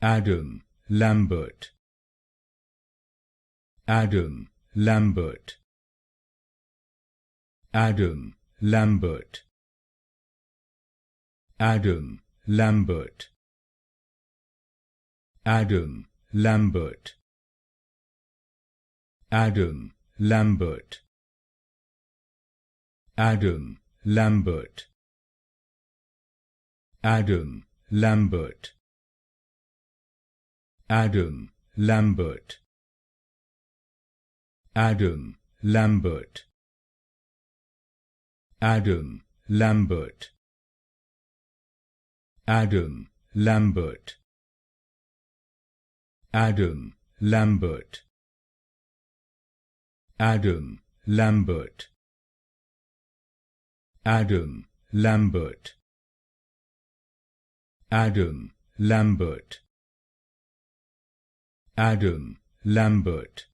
Adam Lambert, Adam Lambert, Adam Lambert, Adam Lambert, Adam Lambert, Adam Lambert, Adam Lambert, Adam Lambert, Adam Lambert, Adam Lambert, Adam Lambert, Adam Lambert, Adam Lambert, Adam Lambert, Adam Lambert, Adam Lambert, Adam Lambert,